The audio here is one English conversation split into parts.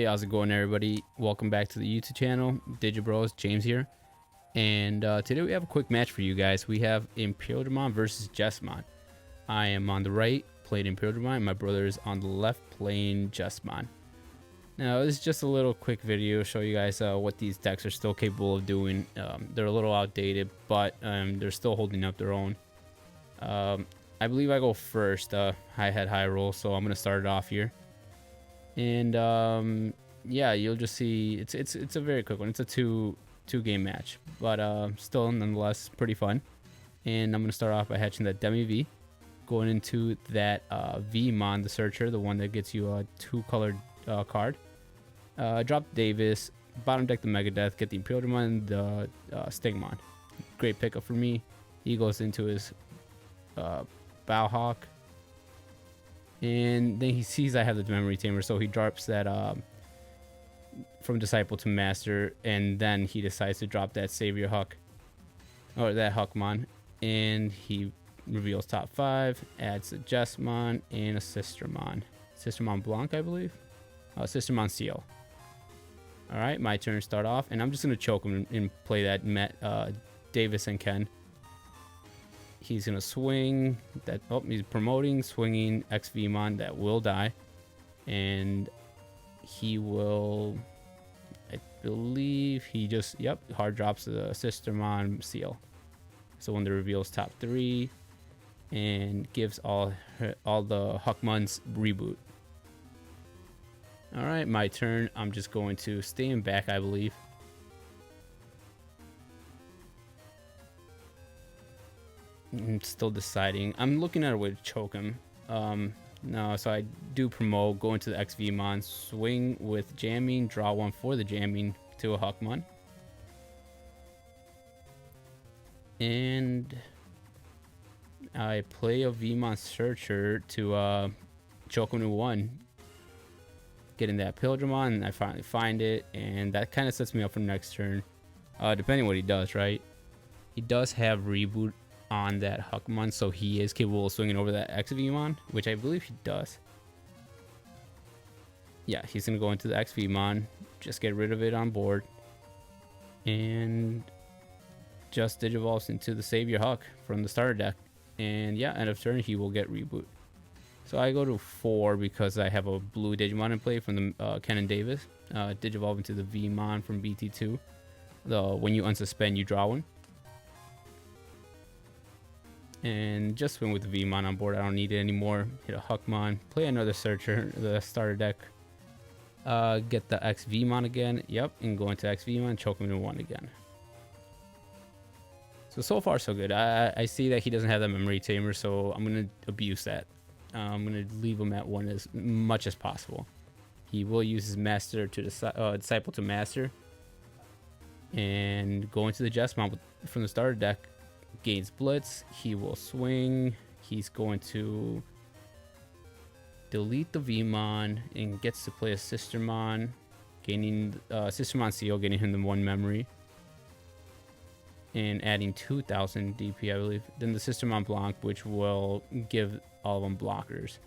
how's it going, everybody? Welcome back to the YouTube channel. Digibros, James here. And today we have a quick match for you guys. We have Imperialdramon versus Jesmon. I am on the right, playing Imperialdramon, and my brother is on the left, playing Jesmon. Now, this is just a little quick video to show you guys what these decks are still capable of doing. They're a little outdated, but they're still holding up their own. I believe I go first. I had high roll, so I'm going to start it off here. And yeah, you'll just see it's a very quick one. It's a two game match, but still nonetheless pretty fun. And I'm gonna start off by hatching that Demi V, going into that Vmon, the Searcher, the one that gets you a 2-colored card. Drop Davis, bottom deck the Megadeth, get the Imperialdramon, the Stigmon. Great pickup for me. He goes into his Bowhawk. And then he sees I have the Memory Tamer, so he drops that from Disciple to Master, and then he decides to drop that Savior Huck, or that Huckmon, and he reveals top 5, adds a Jesmon and a Sistermon Blanc, I believe. Sistermon Seal. Alright, my turn to start off, and I'm just going to choke him and play that Davis and Ken. He's going to swing that. Oh, he's promoting, swinging XVmon that will die. And he will, I believe he just, yep, hard drops the Sistermon Seal. So when the reveals top 3 and gives all the Huckmons reboot. All right, my turn. I'm just going to stay in back, I believe. I'm still deciding. I'm looking at a way to choke him. No, so I do promote, go into the XVmon, swing with jamming, draw 1 for the jamming to a Huckmon. And I play a Vmon Searcher to choke him to 1. Getting that Imperialdramon, and I finally find it, and that kind of sets me up for the next turn. Depending what he does, right? He does have reboot on that Huckmon, so he is capable of swinging over that XVmon, which I believe he does. Yeah, he's gonna go into the XVmon, just get rid of it on board, and just Digivolves into the Savior Huck from the starter deck. And yeah, end of turn, he will get reboot. So I go to 4 because I have a blue Digimon in play from the Ken and Davis. Digivolve into the Vmon from BT2. When you unsuspend, you draw 1. And just swing with the Vmon on board. I don't need it anymore. Hit a Huckmon. Play another Searcher, the starter deck. Get the XVmon again. Yep, and go into XVmon, choke him to 1 again. So far so good. I see that he doesn't have that Memory Tamer, so I'm going to abuse that. I'm going to leave him at 1 as much as possible. He will use his Master to Disciple to Master. And go into the Jesmon from the starter deck. Gains Blitz, he will swing, he's going to delete the Vmon and gets to play a Sistermon, gaining Sistermon Seal, getting him the 1 memory and adding 2000 DP, I believe. Then the Sistermon Blanc, which will give all of them blockers.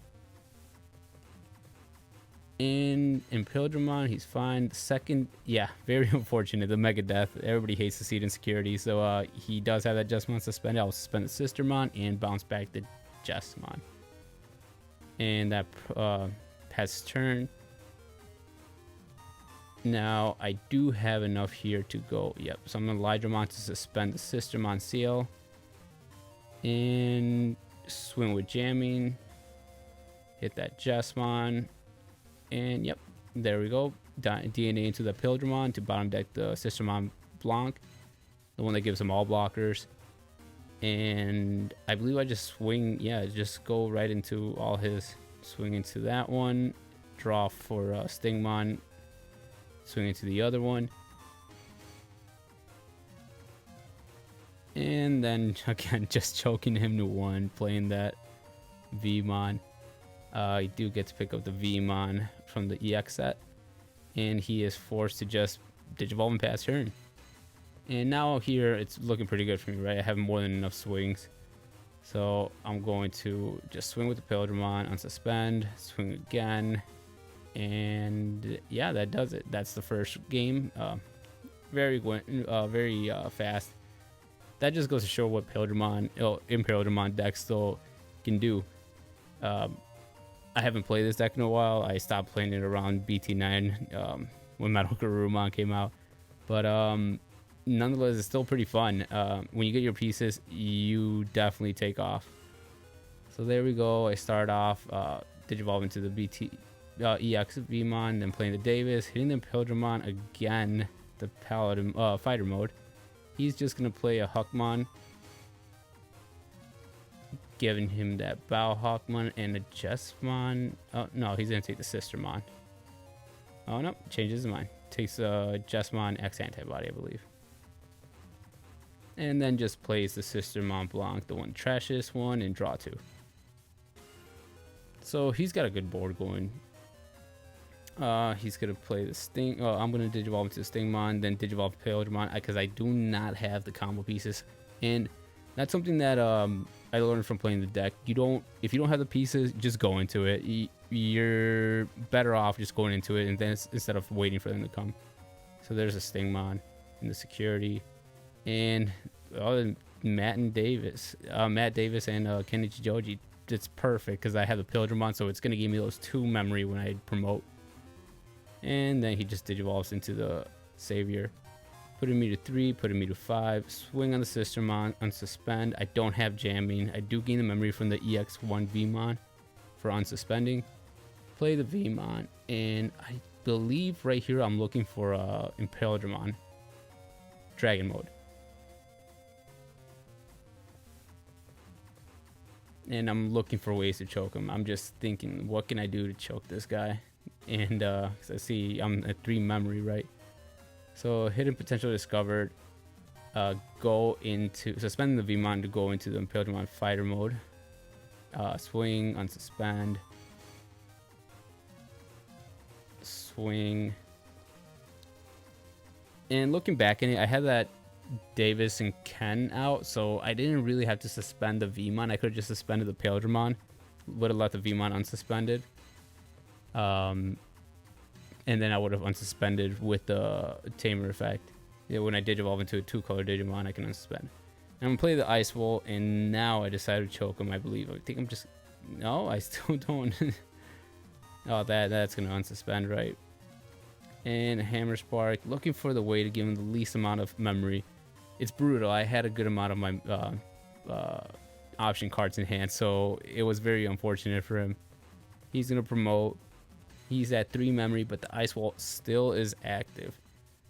In Imperialdramon, he's fine. The second, yeah, very unfortunate. The Megadeth. Everybody hates to see it in security. So he does have that Jesmon suspended. I'll suspend the Sistermon and bounce back the Jesmon. And that has turn. Now, I do have enough here to go. Yep, so I'm going to Lydramon to suspend the Sistermon Seal. And swing with jamming. Hit that Jesmon. And yep, there we go. DNA into the Imperialdramon to bottom deck the Sistermon Blanc, the one that gives them all blockers. And I believe I just swing, yeah, just go right into all his, swing into that one, draw for Stigmon, swing into the other one. And then again, just choking him to 1, playing that Vmon. I do get to pick up the Vmon from the EX set, and he is forced to just Digivolve and pass turn. And now here it's looking pretty good for me, right? I have more than enough swings, so I'm going to just swing with the Imperialdramon, unsuspend, swing again, And yeah, that does it. That's the first game. Very fast. That just goes to show what Imperialdramon deck still can do. I haven't played this deck in a while. I stopped playing it around BT9 when Metal Garurumon came out. But nonetheless, it's still pretty fun. When you get your pieces, you definitely take off. So there we go. I start off Digivolve into the EX3mon, then playing the Davis, hitting the Imperialdramon again, the Paladin fighter mode. He's just going to play a Huckmon, giving him that Bow Huckmon and a Jesmon. Oh, no, he's going to take the Sistermon. Oh, no, changes his mind. Takes a Jesmon X antibody, I believe. And then just plays the Sistermon Blanc, the one trash this one, and draw 2. So he's got a good board going. He's going to play the Sting. Oh, I'm going to Digivolve into the Stingmon, then Digivolve Imperialdramon, because I do not have the combo pieces. And that's something that I learned from playing the deck. If you don't have the pieces, just go into it. You're better off just going into it and then instead of waiting for them to come. So there's a Stingmon in the security, and Matt Davis and Kenichi Joji. It's perfect because I have the Imperialdramon, so it's gonna give me those 2 memory when I promote. And then he just Digivolves into the Savior, putting me to 3, putting me to 5. Swing on the Sistermon, unsuspend. I don't have jamming. I do gain the memory from the EX1 Vmon for unsuspending. Play the Vmon, and I believe right here I'm looking for Imperialdramon Dragon mode. And I'm looking for ways to choke him. I'm just thinking, what can I do to choke this guy? And cause I see I'm at 3 memory, right? So hidden potential discovered. Go into suspend the Vmon to go into the Imperialdramon fighter mode. Swing, unsuspend. Swing. And looking back in it, I had that Davis and Ken out, so I didn't really have to suspend the Vmon. I could have just suspended the Imperialdramon. Would have left the Vmon unsuspended. And then I would have unsuspended with the Tamer effect. Yeah, when I Digivolve into a 2-color Digimon, I can unsuspend. And I'm gonna play the Ice Wall, and now I decided to choke him, I believe. I think I'm just... No, I still don't. Oh, that's gonna unsuspend, right? And Hammer Spark, looking for the way to give him the least amount of memory. It's brutal. I had a good amount of my option cards in hand, so it was very unfortunate for him. He's gonna promote. He's at 3 memory, but the Ice Wall still is active.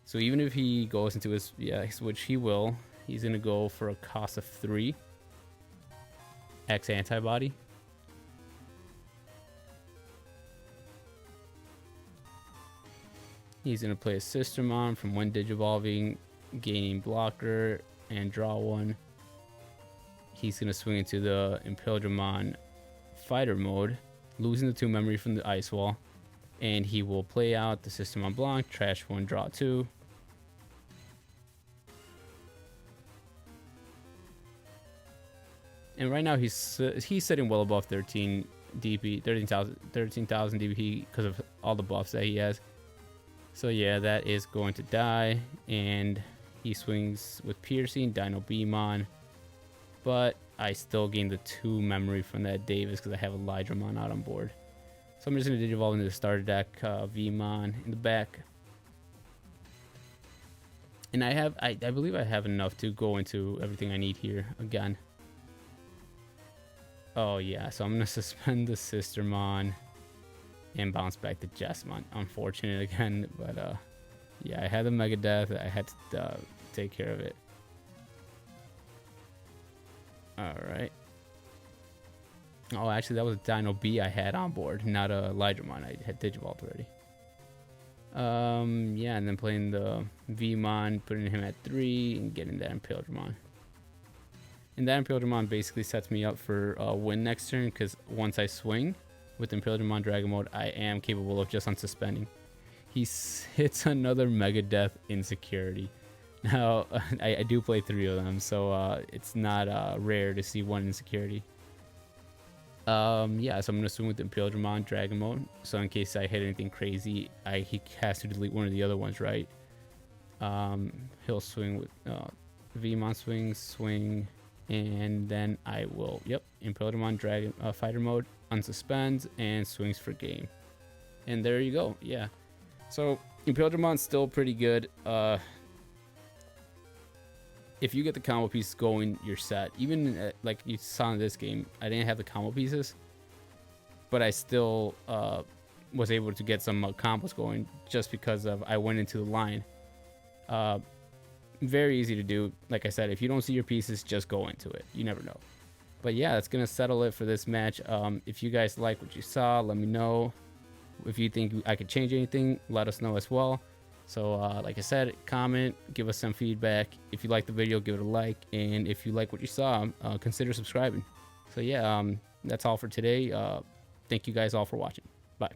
So even if he goes into his, which he will, he's gonna go for a cost of 3. X antibody. He's gonna play a Sistermon from when Digivolving, gaining blocker and draw 1. He's gonna swing into the Imperialdramon fighter mode, losing the 2 memory from the Ice Wall. And he will play out the Sistermon Blanc, trash 1, draw 2. And right now he's sitting well above 13 DP, 13,000 DP because of all the buffs that he has. So yeah, that is going to die, and he swings with Piercing, Dino Beamon, but I still gain the 2 memory from that Davis because I have Elytramon out on board. So I'm just going to Digivolve into the starter deck, Vmon in the back. And I believe I have enough to go into everything I need here again. Oh yeah, so I'm going to suspend the Sistermon and bounce back to Jesmon. Unfortunate again, but yeah, I had the Mega Death. I had to take care of it. Alright. Oh, actually, that was a Dino B I had on board, not a Elytramon. I had Digivolved already. Yeah, and then playing the Vmon, putting him at 3, and getting that Imperialdramon. And that Imperialdramon basically sets me up for a win next turn, because once I swing with Imperialdramon Dragon Mode, I am capable of just unsuspending. He hits another Mega Death in security. Now, I do play 3 of them, so it's not rare to see 1 in security. Yeah, so I'm gonna swing with the Imperialdramon Dragon mode. So in case I hit anything crazy, he has to delete one of the other ones, right? He'll swing with Vmon swing, and then I will, yep, Imperialdramon Dragon Fighter mode, unsuspends, and swings for game. And there you go, yeah. So Imperialdramon's still pretty good. If you get the combo pieces going, you're set. Even like you saw in this game, I didn't have the combo pieces, but I still was able to get some combos going just because of I went into the line. Very easy to do. Like I said, if you don't see your pieces, just go into it. You never know. But yeah, that's gonna settle it for this match. If you guys like what you saw, let me know. If you think I could change anything, let us know as well. So like I said, comment, give us some feedback. If you like the video, give it a like, and if you like what you saw, consider subscribing. So yeah, that's all for today. Thank you guys all for watching. Bye.